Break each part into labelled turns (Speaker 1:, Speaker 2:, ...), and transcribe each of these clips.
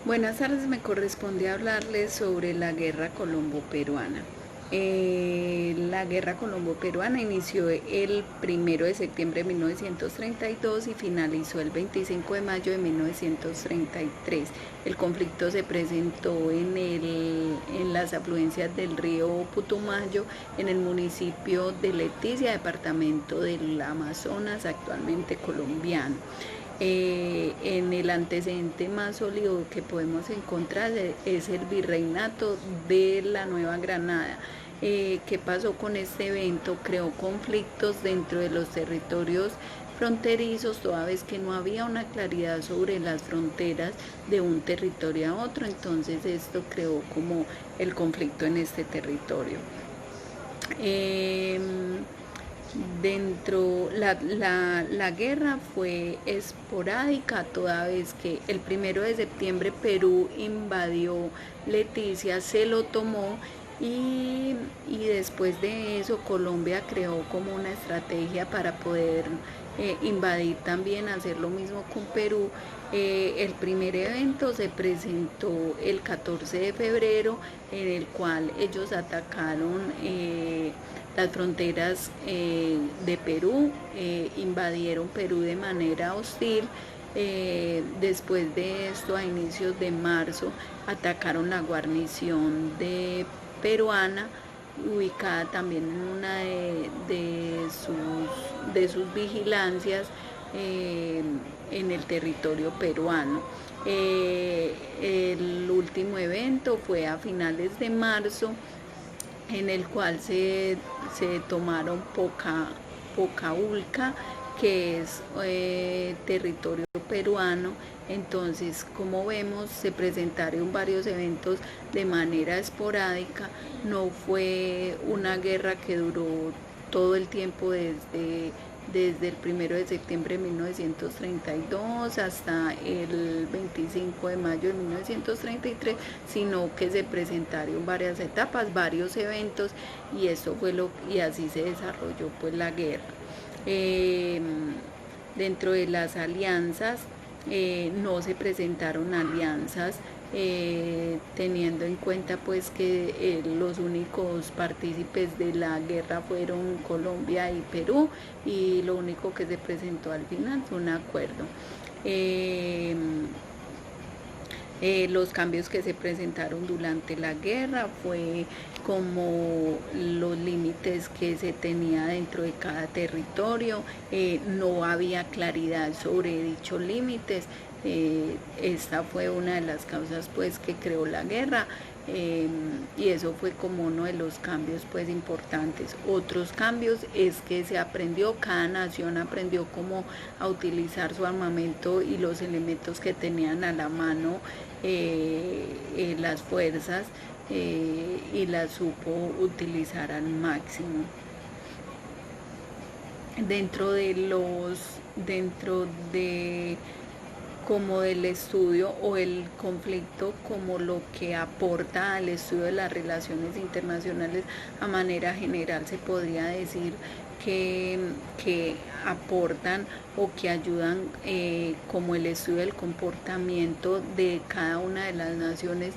Speaker 1: Buenas tardes, me corresponde hablarles sobre la guerra colombo-peruana. La guerra colombo-peruana inició el 1 de septiembre de 1932 y finalizó el 25 de mayo de 1933. El conflicto se presentó en las afluencias del río Putumayo, en el municipio de Leticia, departamento del Amazonas, actualmente colombiano. En el antecedente más sólido que podemos encontrar es el virreinato de la Nueva Granada. ¿Qué pasó con este evento? Creó conflictos dentro de los territorios fronterizos, toda vez que no había una claridad sobre las fronteras de un territorio a otro. Entonces esto creó como el conflicto en este territorio. La guerra fue esporádica, toda vez que el 1 de septiembre Perú invadió Leticia, se lo tomó y después de eso Colombia creó como una estrategia para poder invadir también, hacer lo mismo con Perú. El primer evento se presentó el 14 de febrero, en el cual ellos atacaron las fronteras de Perú, invadieron Perú de manera hostil. Después de esto, a inicios de marzo, atacaron la guarnición peruana, ubicada también en una de sus vigilancias en el territorio peruano. El último evento fue a finales de marzo, en el cual se tomaron Pocaulca, que es territorio peruano. Entonces, como vemos, se presentaron varios eventos de manera esporádica. No fue una guerra que duró todo el tiempo desde el 1 de septiembre de 1932 hasta el 25 de mayo de 1933, sino que se presentaron varias etapas, varios eventos, y eso fue y así se desarrolló pues la guerra. Dentro de las alianzas no se presentaron alianzas, teniendo en cuenta pues que los únicos partícipes de la guerra fueron Colombia y Perú, y lo único que se presentó al final fue un acuerdo. Los cambios que se presentaron durante la guerra fue como los límites que se tenía dentro de cada territorio. No había claridad sobre dichos límites. Esta fue una de las causas pues que creó la guerra. Y eso fue como uno de los cambios pues importantes. Otros cambios es que se aprendió, cada nación aprendió cómo a utilizar su armamento y los elementos que tenían a la mano las fuerzas, y las supo utilizar al máximo. Dentro de como del estudio o el conflicto, como lo que aporta al estudio de las relaciones internacionales, a manera general se podría decir que aportan o que ayudan, como el estudio del comportamiento de cada una de las naciones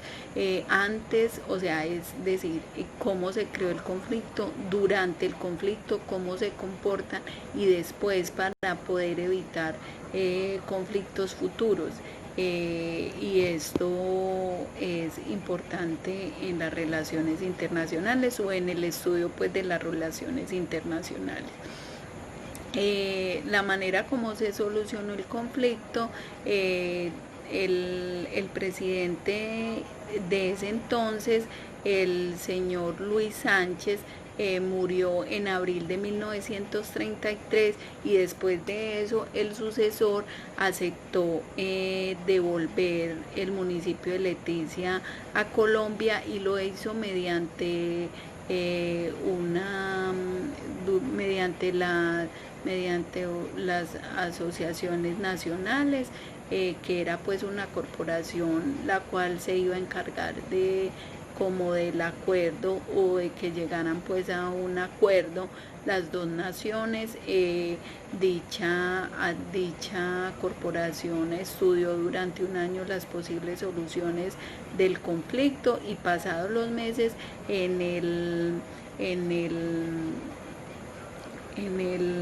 Speaker 1: antes, o sea, es decir, cómo se creó el conflicto, durante el conflicto, cómo se comportan, y después para poder evitar conflictos futuros. Y esto es importante en las relaciones internacionales o en el estudio pues de las relaciones internacionales. La manera como se solucionó el conflicto, el presidente de ese entonces, el señor Luis Sánchez, murió en abril de 1933, y después de eso el sucesor aceptó devolver el municipio de Leticia a Colombia, y lo hizo mediante mediante las asociaciones nacionales, que era pues una corporación la cual se iba a encargar de como del acuerdo o de que llegaran pues a un acuerdo las dos naciones. Dicha corporación estudió durante un año las posibles soluciones del conflicto y pasados los meses en el en el en el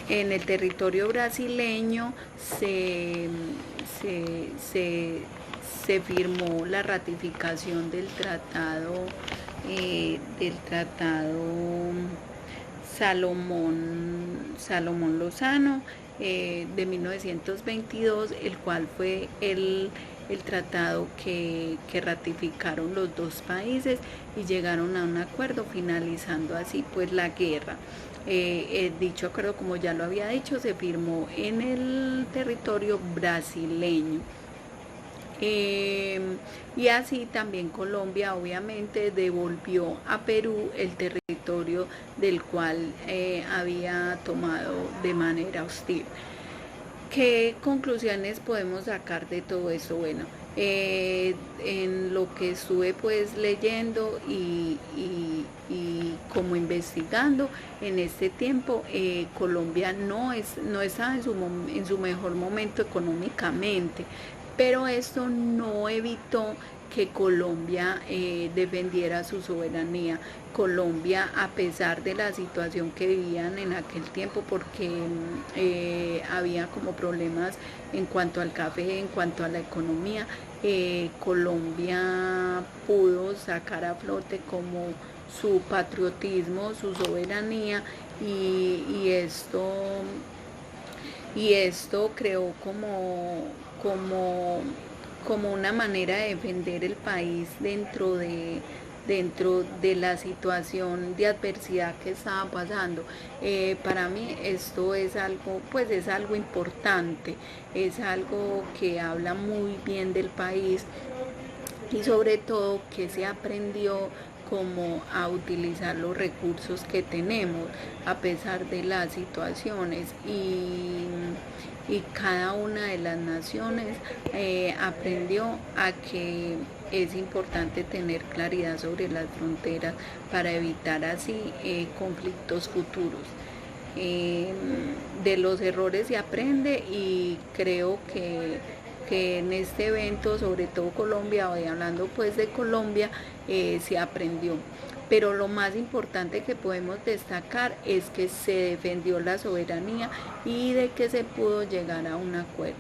Speaker 1: en el territorio brasileño se, se, se firmó la ratificación del tratado Salomón Lozano de 1922, el cual fue el tratado que ratificaron los dos países y llegaron a un acuerdo, finalizando así pues la guerra. Dicho acuerdo, como ya lo había dicho, se firmó en el territorio brasileño. Y así también Colombia obviamente devolvió a Perú el territorio del cual había tomado de manera hostil. ¿Qué conclusiones podemos sacar de todo esto? Bueno, en lo que estuve pues leyendo y como investigando en este tiempo, Colombia no está en su mejor momento económicamente, pero esto no evitó que Colombia defendiera su soberanía. Colombia, a pesar de la situación que vivían en aquel tiempo, porque había como problemas en cuanto al café, en cuanto a la economía, Colombia pudo sacar a flote como su patriotismo, su soberanía, y esto creó como una manera de defender el país dentro de la situación de adversidad que estaba pasando. Para mí esto es algo importante, es algo que habla muy bien del país y sobre todo que se aprendió como a utilizar los recursos que tenemos a pesar de las situaciones, y cada una de las naciones aprendió a que es importante tener claridad sobre las fronteras para evitar así conflictos futuros. De los errores se aprende, y creo que en este evento, sobre todo Colombia, hoy hablando pues de Colombia, se aprendió. Pero lo más importante que podemos destacar es que se defendió la soberanía y de que se pudo llegar a un acuerdo.